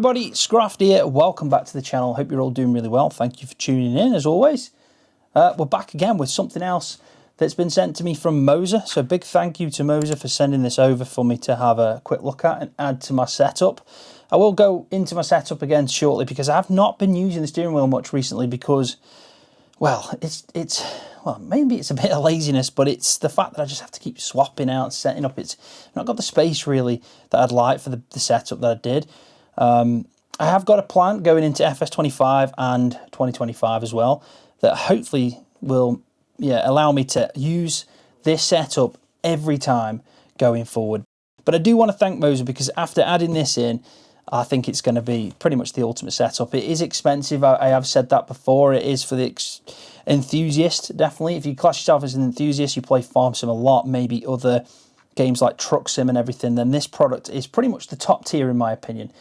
everybody, Scroft here. Welcome back to the channel. Hope you're all doing really well. Thank you for tuning in as always. We're back again with something else that's been sent to me from MOZA. So big thank you to MOZA for sending this over for me to have a quick look at and add to my setup. I will go into my setup again shortly because I have not been using the steering wheel much recently because, well, maybe it's a bit of laziness, but it's the fact that I just have to keep swapping out and setting up. It's not got the space really that I'd like for the setup that I did. I have got a plan going into FS25 and 2025 as well that hopefully will allow me to use this setup every time going forward. But I do want to thank MOZA because after adding this in, I think it's going to be pretty much the ultimate setup. It is expensive. I have said that before. It is for the enthusiast, definitely. If you class yourself as an enthusiast, you play FarmSim a lot, maybe other games like Truck Sim and everything, then this product is pretty much the top tier in my opinion.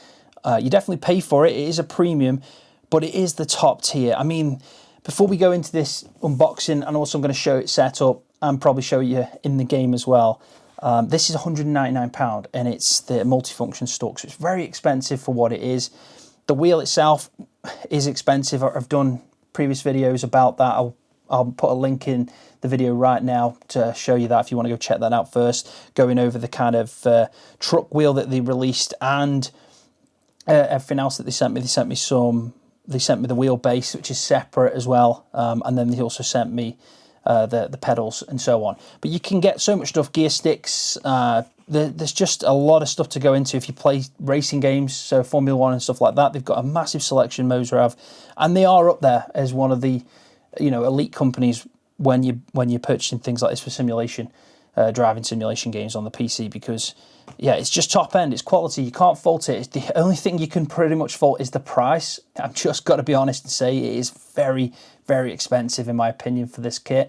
You definitely pay for it. It is a premium, but it is the top tier. I mean, before we go into this unboxing, and also I'm going to show it set up and probably show you in the game as well. This is £199 and it's the multi-function Stalks. It's very expensive for what it is. The wheel itself is expensive. I've done previous videos about that. I'll put a link in the video right now to show you that if you want to go check that out first. Going over the kind of truck wheel that they released and everything else that they sent me. They sent me the wheelbase, which is separate as well, and then they also sent me the pedals and so on. But you can get so much stuff, gear sticks. There's just a lot of stuff to go into if you play racing games, so Formula 1 and stuff like that. They've got a massive selection, MOZA have, and they are up there as one of the elite companies when you're purchasing things like this for simulation, driving simulation games on the PC, because it's just top end, it's quality, you can't fault it. It's the only thing you can pretty much fault is the price. I've just got to be honest and say it is very, very expensive in my opinion for this kit,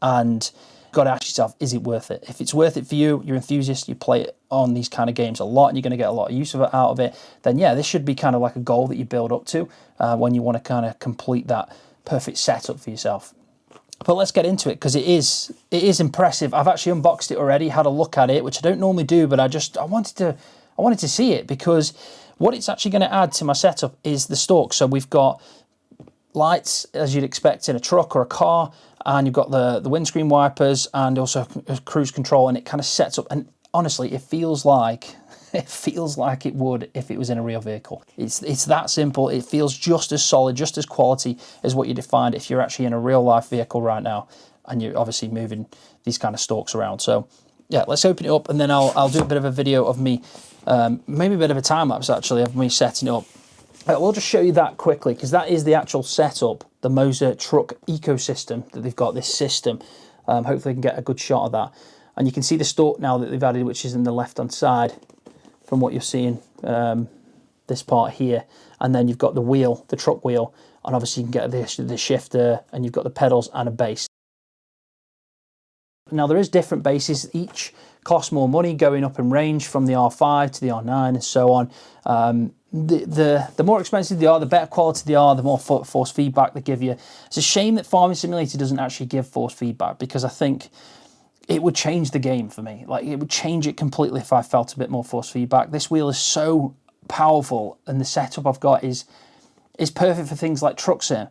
and you've got to ask yourself, is it worth it? If it's worth it for you, you're an enthusiast, you play it on these kind of games a lot and you're going to get a lot of use out of it, then yeah, this should be kind of like a goal that you build up to when you want to kind of complete that perfect setup for yourself. But let's get into it because it is impressive. I've actually unboxed it already, had a look at it, which I don't normally do, but I wanted to see it because what it's actually going to add to my setup is the stalks. So we've got lights as you'd expect in a truck or a car, and you've got the windscreen wipers and also cruise control, and it kind of sets up, and honestly it feels like it would if it was in a real vehicle. It's that simple. It feels just as solid, just as quality as what you'd find if you're actually in a real life vehicle right now and you're obviously moving these kind of stalks around. So yeah, let's open it up and then I'll do a bit of a video of me, maybe a bit of a time lapse actually of me setting it up. We'll just show you that quickly because that is the actual setup, the MOZA truck ecosystem that they've got, this system. Hopefully I can get a good shot of that. And you can see the stalk now that they've added, which is in the left hand side from what you're seeing, this part here. And then you've got the wheel, the truck wheel, and obviously you can get the shifter, and you've got the pedals and a base. Now there is different bases, each costs more money going up in range from the R5 to the R9 and so on. The more expensive they are, the better quality they are, the more force feedback they give you. It's a shame that Farming Simulator doesn't actually give force feedback because I think it would change the game for me. Like, it would change it completely if I felt a bit more force feedback. This wheel is so powerful and the setup I've got is perfect for things like Truck Sim.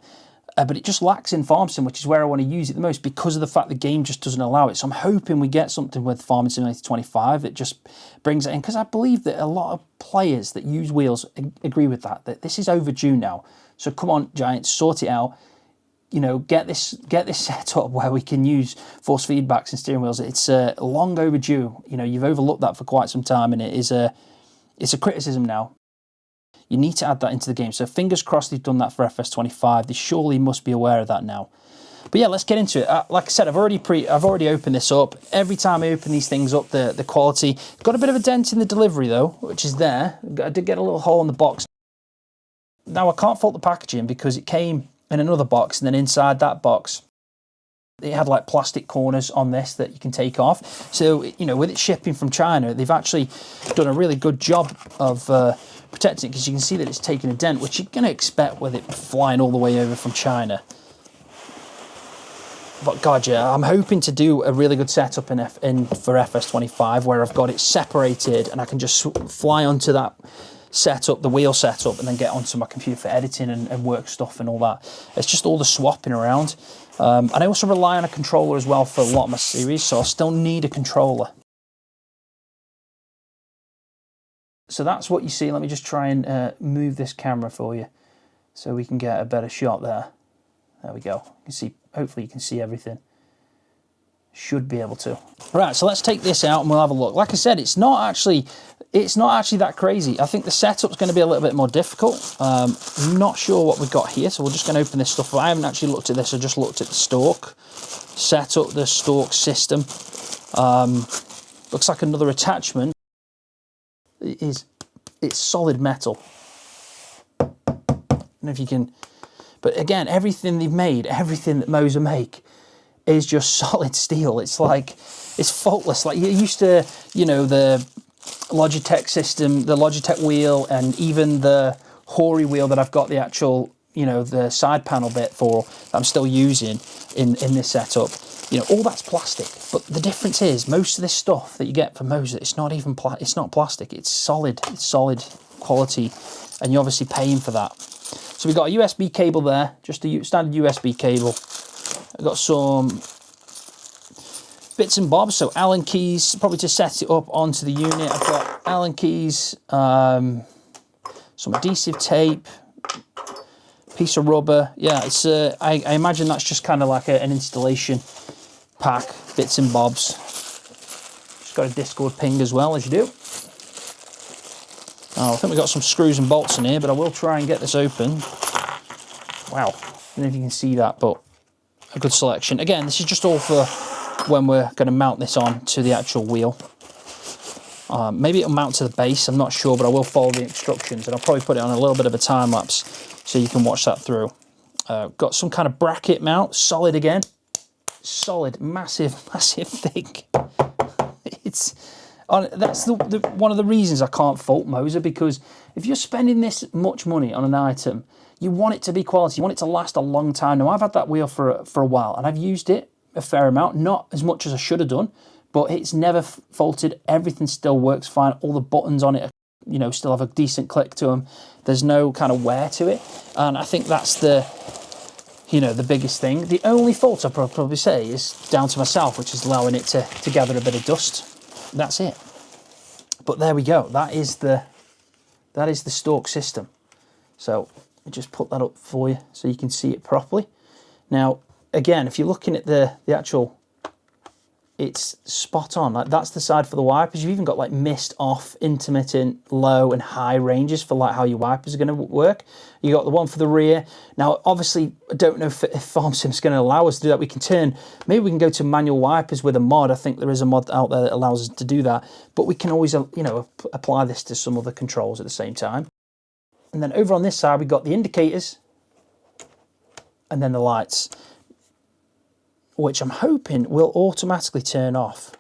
But it just lacks in FarmSim, which is where I want to use it the most because of the fact the game just doesn't allow it. So I'm hoping we get something with Farming Simulator 25 that just brings it in, because I believe that a lot of players that use wheels agree with that this is overdue now. So come on, Giants, sort it out. Get this set up where we can use force feedbacks and steering wheels. It's long overdue. You've overlooked that for quite some time, and it's a criticism now. You need to add that into the game. So fingers crossed they've done that for FS25. They surely must be aware of that now. But yeah, let's get into it. Like I said, I've already opened this up. Every time I open these things up, the quality got a bit of a dent in the delivery though, which is there. I did get a little hole in the box. Now I can't fault the packaging because it came in another box, and then inside that box it had like plastic corners on this that you can take off. So with it shipping from China, they've actually done a really good job of protecting it, because you can see that it's taken a dent, which you're going to expect with it flying all the way over from China. But God, yeah, I'm hoping to do a really good setup for FS25 where I've got it separated and I can just fly onto that set up, the wheel setup, and then get onto my computer for editing and work stuff and all that. It's just all the swapping around. And I also rely on a controller as well for a lot of my series, so I still need a controller. So that's what you see. Let me just try and move this camera for you so we can get a better shot there. There we go. You can see, hopefully you can see everything. Should be able to. Right, so let's take this out and we'll have a look. Like I said, it's not actually that crazy. I think the setup's going to be a little bit more difficult. I'm not sure what we've got here, so we're just going to open this stuff up. I haven't actually looked at this, I just looked at the stalk. Set up the stalk system. Looks like another attachment. It's solid metal. I don't know if you can, but again, everything they've made, everything that MOZA make is just solid steel. It's like, it's faultless. Like, you're used to, you know, the Logitech system, the Logitech wheel, and even the Hori wheel that I've got the actual, you know, the side panel bit for, that I'm still using in this setup. You know, all that's plastic. But the difference is, most of this stuff that you get from MOZA, it's not even it's not plastic. It's solid quality, and you're obviously paying for that. So we've got a USB cable there, just a standard USB cable. I've got some bits and bobs, so Allen keys, probably to set it up onto the unit. I've got Allen keys, some adhesive tape, piece of rubber. Yeah, it's I imagine that's just kind of like an installation pack, bits and bobs. Just got a Discord ping as well, as you do. Oh, I think we've got some screws and bolts in here, but I will try and get this open. Wow, I don't know if you can see that, but a good selection. Again, this is just all for when we're going to mount this on to the actual wheel. Maybe it'll mount to the base, I'm not sure, but I will follow the instructions, and I'll probably put it on a little bit of a time lapse so you can watch that through. Got some kind of bracket mount, solid again. Solid, massive thing. That's one of the reasons I can't fault MOZA, because if you're spending this much money on an item, you want it to be quality, you want it to last a long time. Now, I've had that wheel for a while, and I've used it a fair amount, not as much as I should have done, but it's never faulted. Everything still works fine. All the buttons on it, you know, still have a decent click to them. There's no kind of wear to it, and I think that's the, you know, the biggest thing. The only fault I'd probably say is down to myself, which is allowing it to gather a bit of dust. That's it. But there we go. That is the stalk system. So I just put that up for you so you can see it properly. Now, again, if you're looking at the actual, it's spot on. Like, that's the side for the wipers. You've even got like mist off, intermittent, low and high ranges for like how your wipers are going to work. You got the one for the rear. Now, obviously, I don't know if FarmSim's going to allow us to do that. We can turn, maybe we can go to manual wipers with a mod. I think there is a mod out there that allows us to do that. But we can always, you know, apply this to some other controls at the same time. And then over on this side, we've got the indicators and then the lights, which I'm hoping will automatically turn off.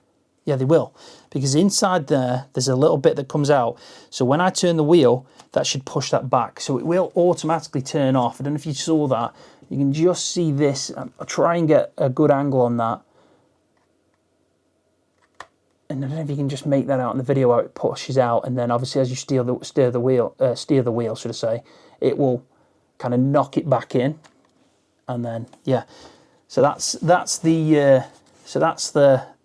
Yeah, they will, because inside there's a little bit that comes out. So when I turn the wheel, that should push that back. So it will automatically turn off. I don't know if you saw that. You can just see this. I'll try and get a good angle on that. And I don't know if you can just make that out in the video how it pushes out. And then obviously as you steer the wheel, should I say, it will kind of knock it back in. And then, yeah. So that's the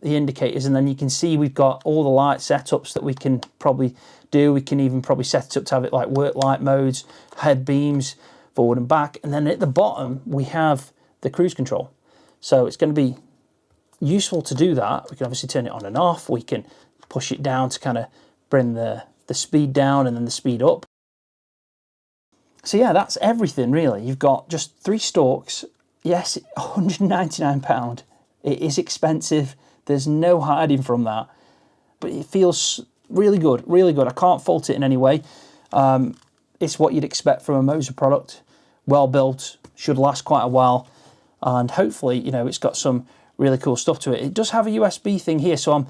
indicators, and then you can see we've got all the light setups that we can probably do. We can even probably set it up to have it like work light modes, head beams, forward and back, and then at the bottom we have the cruise control. So it's going to be useful to do that. We can obviously turn it on and off. We can push it down to kind of bring the speed down and then the speed up. So yeah, that's everything really. You've got just 3 stalks. Yes, £199. It is expensive. There's no hiding from that. But it feels really good, really good. I can't fault it in any way. It's what you'd expect from a MOZA product. Well built, should last quite a while. And hopefully, you know, it's got some really cool stuff to it. It does have a USB thing here, so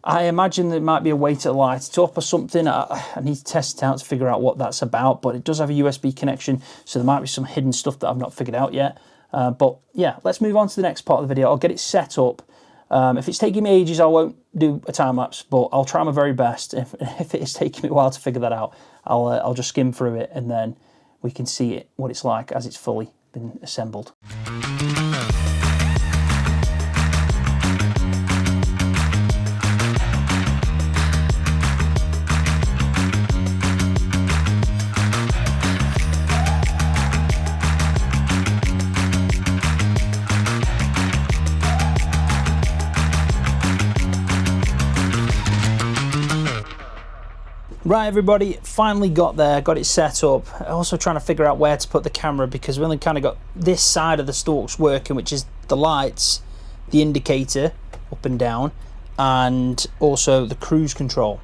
I imagine there might be a way to light it up or something. I need to test it out to figure out what that's about, but it does have a USB connection, so there might be some hidden stuff that I've not figured out yet. But yeah, let's move on to the next part of the video. I'll get it set up. If it's taking me ages, I won't do a time lapse, but I'll try my very best. If it is taking me a while to figure that out, I'll just skim through it, and then we can see it, what it's like as it's fully been assembled. Right, everybody, finally got there, got it set up. Also trying to figure out where to put the camera, because we only kind of got this side of the stalks working, which is the lights, the indicator up and down, and also the cruise control.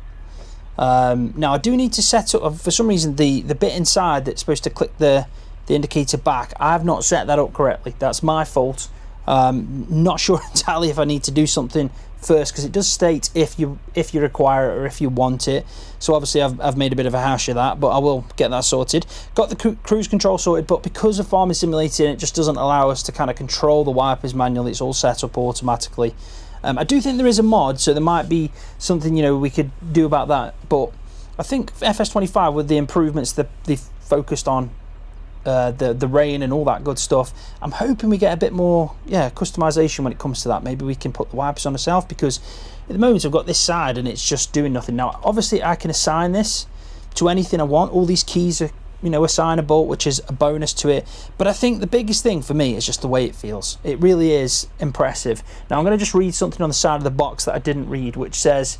Now I do need to set up, for some reason, the bit inside that's supposed to click the indicator back, I have not set that up correctly. That's my fault. Not sure entirely if I need to do something first, because it does state if you require it or if you want it. So obviously I've made a bit of a hash of that, but I will get that sorted. Got the cruise control sorted, but because of Farming Simulator, it just doesn't allow us to kind of control the wipers manually. It's all set up automatically. I do think there is a mod, so there might be something, you know, we could do about that. But I think FS25, with the improvements that they've focused on, the rain and all that good stuff, I'm hoping we get a bit more customization when it comes to that. Maybe we can put the wipers on ourselves, because at the moment I've got this side and it's just doing nothing. Now obviously I can assign this to anything I want. All these keys are, you know, assignable, which is a bonus to it. But I think the biggest thing for me is just the way it feels. It really is impressive. Now I'm going to just read something on the side of the box that I didn't read, which says,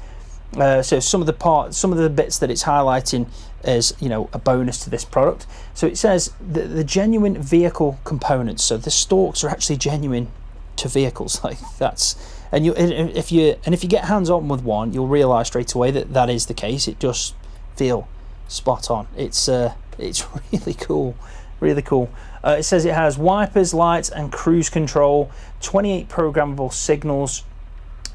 so some of the bits that it's highlighting is, you know, a bonus to this product. So it says the genuine vehicle components. So the stalks are actually genuine to vehicles. Like that's, and if you get hands on with one, you'll realise straight away that that is the case. It just feel spot on. It's really cool, really cool. It says it has wipers, lights, and cruise control. 28 programmable signals.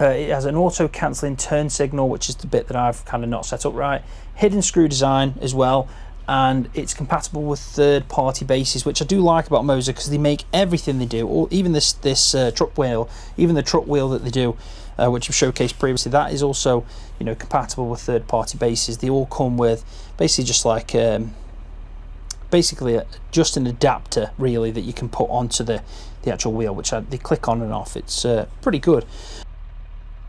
It has an auto cancelling turn signal, which is the bit that I've kind of not set up right. Hidden screw design as well, and it's compatible with third-party bases, which I do like about MOZA, because they make everything they do, or even this truck wheel, even the truck wheel that they do, which I've showcased previously, that is also, you know, compatible with third-party bases. They all come with basically just like just an adapter really that you can put onto the actual wheel, which they click on and off. It's pretty good.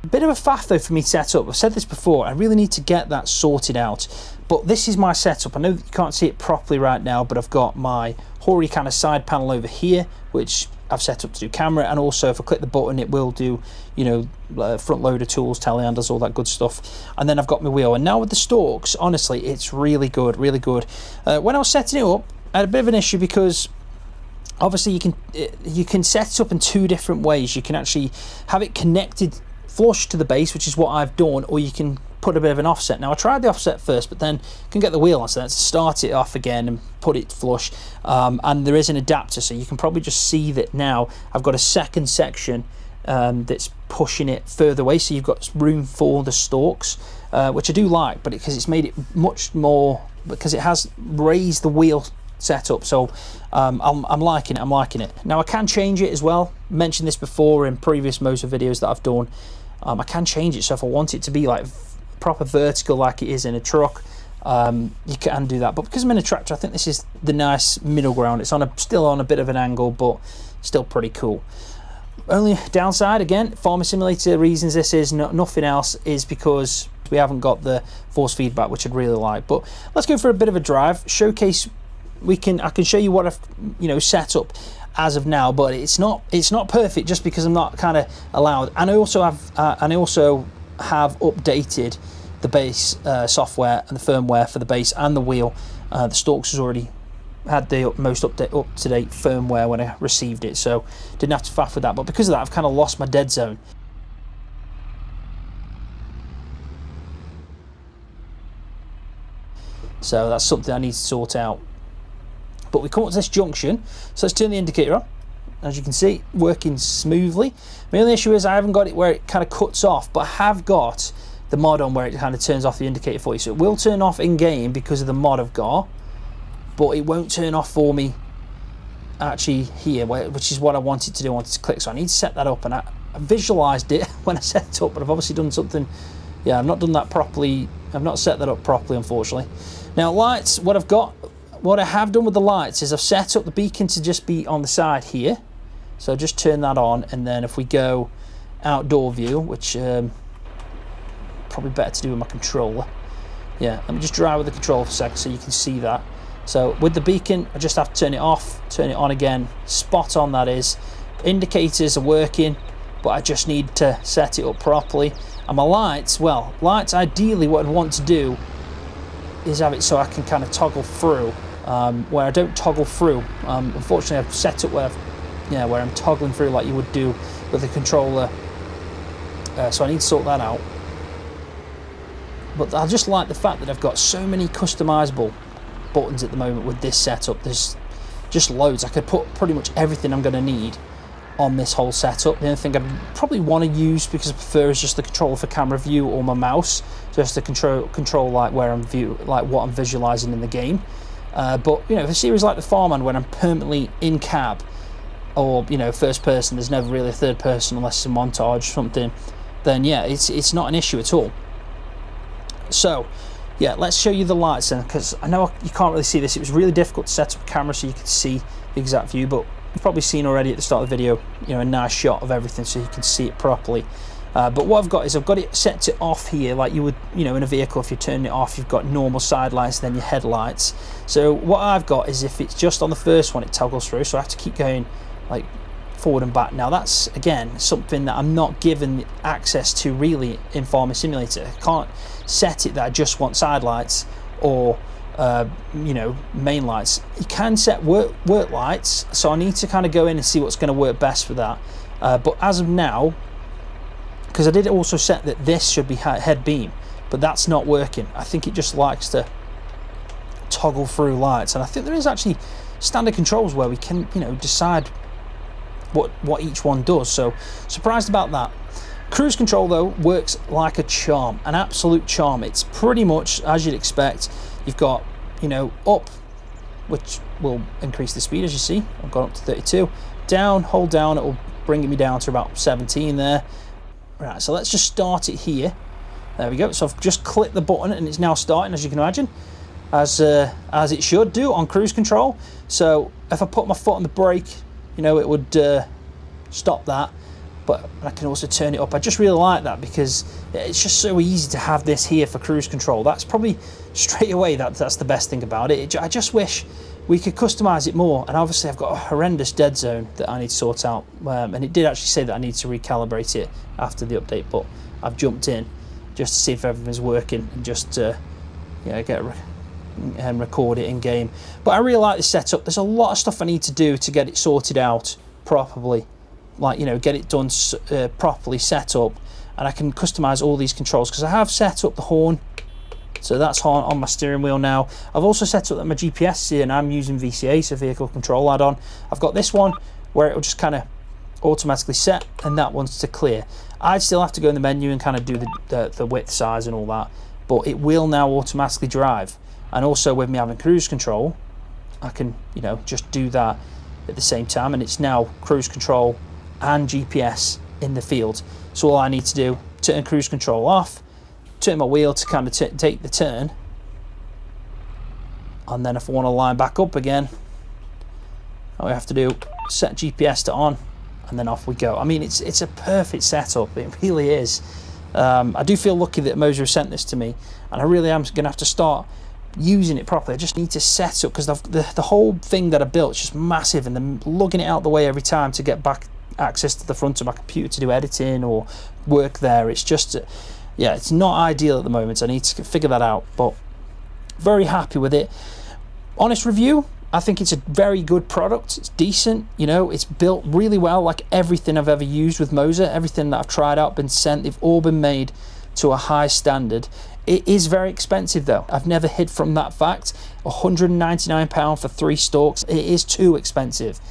A bit of a faff though for me to set up. I've said this before, I really need to get that sorted out. But this is my setup. I know that you can't see it properly right now, but I've got my Hori kind of side panel over here, which I've set up to do camera, and also if I click the button it will do, you know, front loader tools, telehandlers, all that good stuff. And then I've got my wheel, and now with the stalks, honestly, it's really good, really good. When I was setting it up, I had a bit of an issue, because obviously you can set it up in two different ways. You can actually have it connected flush to the base, which is what I've done, or you can put a bit of an offset. Now I tried the offset first, but then you can get the wheel on, so let's start it off again and put it flush. And there is an adapter, so you can probably just see that now I've got a second section that's pushing it further away, so you've got room for the stalks, which I do like, but because it's made it much more, because it has raised the wheel setup. So I'm liking it. I'm liking it. Now I can change it as well. Mentioned this before in previous MOZA videos that I've done. I can change it, so if I want it to be like proper vertical like it is in a truck, you can do that. But because I'm in a tractor, I think this is the nice middle ground. It's still on a bit of an angle, but still pretty cool. Only downside, again, Farming Simulator reasons this is nothing else, is because we haven't got the force feedback, which I'd really like. But let's go for a bit of a drive, showcase. I can show you what I've, you know, set up as of now, but it's not perfect, just because I'm not kind of allowed. And I also have updated the base software and the firmware for the base and the wheel. The stalks has already had the most up-to-date firmware when I received it, so didn't have to faff with that. But because of that, I've kind of lost my dead zone. So that's something I need to sort out. But we come up to this junction, so let's turn the indicator on. As you can see, working smoothly. My only issue is I haven't got it where it kind of cuts off, but I have got the mod on where it kind of turns off the indicator for you. So it will turn off in game because of the mod I've got, but it won't turn off for me actually here, which is what I wanted to do. I wanted to click, so I need to set that up, and I visualized it when I set it up, but I've obviously done something. Yeah, I've not done that properly. I've not set that up properly, unfortunately. Now lights, what I have done with the lights is I've set up the beacon to just be on the side here. So just turn that on, and then if we go outdoor view, which probably better to do with my controller. Yeah, let me just drive with the controller for a second so you can see that. So with the beacon, I just have to turn it off, turn it on again. Spot on that is. Indicators are working, but I just need to set it up properly. And my lights, well, lights ideally what I'd want to do is have it so I can kind of toggle through, where I don't toggle through. Unfortunately, I've set up where I'm toggling through like you would do with the controller. So I need to sort that out. But I just like the fact that I've got so many customizable buttons at the moment with this setup. There's just loads. I could put pretty much everything I'm going to need on this whole setup. The only thing I'd probably want to use, because I prefer, is just the controller for camera view or my mouse, just to control like where I'm what I'm visualizing in the game. But you know, for series like the Farmland, when I'm permanently in cab, or you know, first person, there's never really a third person unless it's a montage or something, then yeah, it's not an issue at all. So yeah, let's show you the lights then, because I know you can't really see this. It was really difficult to set up a camera so you could see the exact view, but you've probably seen already at the start of the video, you know, a nice shot of everything so you can see it properly. But what I've got is I've got it set to off here, like you would, you know, in a vehicle. If you turn it off, you've got normal side lights, then your headlights. So what I've got is, if it's just on the first one, it toggles through, so I have to keep going like forward and back. Now that's again something that I'm not given access to really in Farming Simulator. I can't set it that I just want side lights or you know, main lights. You can set work lights, so I need to kind of go in and see what's going to work best for that. But as of now, because I did also set that this should be head beam, but that's not working. I think it just likes to toggle through lights, and I think there is actually standard controls where we can, you know, decide what each one does. So surprised about that. Cruise control though works like a charm, an absolute charm. It's pretty much as you'd expect. You've got, you know, up, which will increase the speed, as you see. I've gone up to 32. Down, hold down, it will bring me down to about 17 there. Right, so let's just start it here. There we go. So I've just clicked the button and it's now starting, as you can imagine, as it should do on cruise control. So if I put my foot on the brake, you know, it would stop that. But I can also turn it up. I just really like that because it's just so easy to have this here for cruise control. That's probably straight away that's the best thing about it. I just wish we could customize it more. And obviously I've got a horrendous dead zone that I need to sort out. And it did actually say that I need to recalibrate it after the update, but I've jumped in just to see if everything's working and just and record it in game. But I really like this setup. There's a lot of stuff I need to do to get it sorted out properly. Like, you know, get it done properly set up, and I can customize all these controls because I have set up the horn, so that's on my steering wheel now. I've also set up that my GPS here, and I'm using VCA, so vehicle control add-on. I've got this one where it will just kind of automatically set, and that one's to clear. I'd still have to go in the menu and kind of do the width, size and all that, but it will now automatically drive. And also with me having cruise control, I can, you know, just do that at the same time, and it's now cruise control and GPS in the field. So all I need to do, turn cruise control off, turn my wheel to kind of take the turn, and then if I want to line back up again, all we have to do, set GPS to on, and then off we go. I mean, it's a perfect setup, it really is. I do feel lucky that MOZA sent this to me, and I really am going to have to start using it properly. I just need to set up, because the whole thing that I built is just massive, and then lugging it out the way every time to get back access to the front of my computer to do editing or work there, it's just yeah, it's not ideal at the moment. I need to figure that out, but very happy with it. Honest review, I think it's a very good product. It's decent, you know, it's built really well, like everything I've ever used with MOZA. Everything that I've tried out, been sent, they've all been made to a high standard. It is very expensive though. I've never hid from that fact. £199 for 3 stalks. It is too expensive.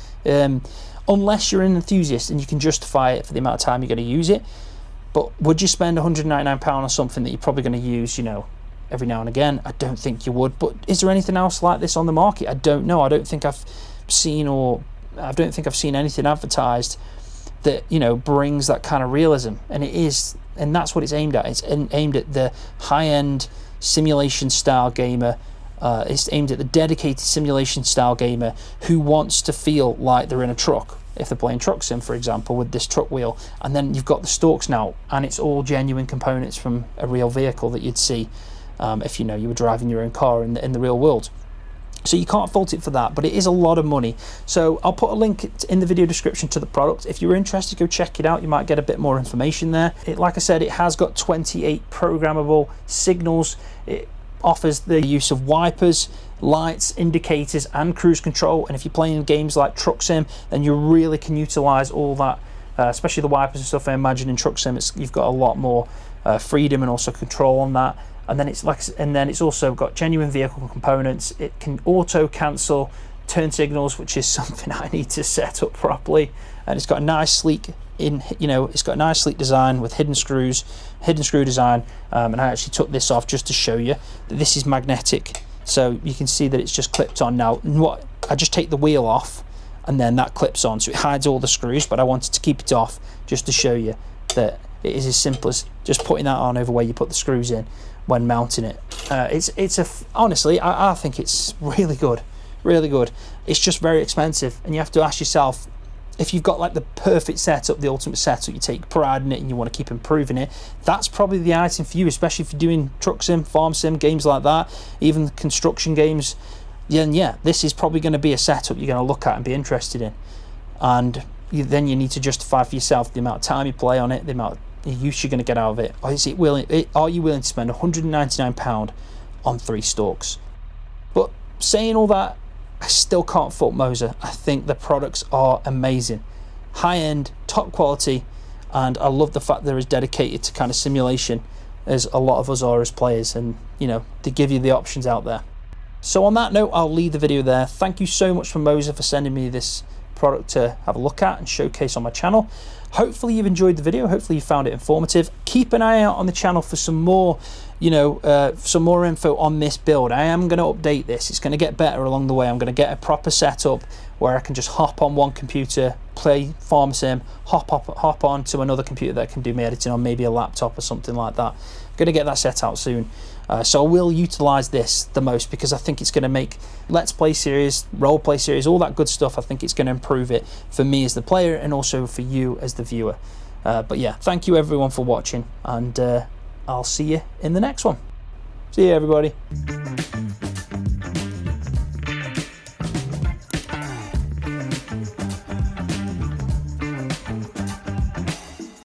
Unless you're an enthusiast and you can justify it for the amount of time you're going to use it. But would you spend £199 on something that you're probably going to use, you know, every now and again? I don't think you would. But is there anything else like this on the market? I don't know. I don't think I've seen anything advertised that, you know, brings that kind of realism. And it is, and that's what it's aimed at. It's aimed at the high-end simulation style gamer. It's aimed at the dedicated simulation style gamer who wants to feel like they're in a truck. If they're playing Truck Sim, for example, with this truck wheel, and then you've got the stalks now, and it's all genuine components from a real vehicle that you'd see if you were driving your own car in the real world. So you can't fault it for that, but it is a lot of money. So I'll put a link in the video description to the product. If you're interested, go check it out. You might get a bit more information there. Like I said, it has got 28 programmable signals. It offers the use of wipers, lights, indicators, and cruise control. And if you're playing games like Truck Sim, then you really can utilize all that, especially the wipers and stuff. I imagine in Truck Sim, you've got a lot more freedom and also control on that. And then it's also got genuine vehicle components. It can auto cancel turn signals, which is something I need to set up properly. And it's got a nice sleek design with hidden screw design. And I actually took this off just to show you that this is magnetic. So you can see that it's just clipped on now. I just take the wheel off, and then that clips on, so it hides all the screws. But I wanted to keep it off just to show you that it is as simple as just putting that on over where you put the screws in when mounting it. Honestly, I think it's really good, really good. It's just very expensive, and you have to ask yourself, if you've got like the perfect setup, the ultimate setup, you take pride in it and you want to keep improving it, that's probably the item for you, especially if you're doing Truck Sim, Farm Sim, games like that, even construction games. Yeah, this is probably going to be a setup you're going to look at and be interested in. And then you need to justify for yourself the amount of time you play on it, the amount of use you're going to get out of it. Are you willing to spend £199 on 3 stalks? But saying all that, I still can't fault MOZA. I think the products are amazing, high end, top quality, and I love the fact they're as dedicated to kind of simulation as a lot of us are as players, and they give you the options out there. So on that note, I'll leave the video there. Thank you so much for MOZA for sending me this product to have a look at and showcase on my channel. Hopefully you've enjoyed the video. Hopefully you found it informative. Keep an eye out on the channel for some more info on this build. I am going to update this. It's going to get better along the way. I'm going to get a proper setup where I can just hop on one computer, play FarmSim, hop on to another computer that can do my editing on, maybe a laptop or something like that. I'm going to get that set out soon. So I will utilize this the most, because I think it's going to make Let's Play series, role play series, all that good stuff. I think it's going to improve it for me as the player and also for you as the viewer. But yeah, thank you everyone for watching, and I'll see you in the next one. See you everybody.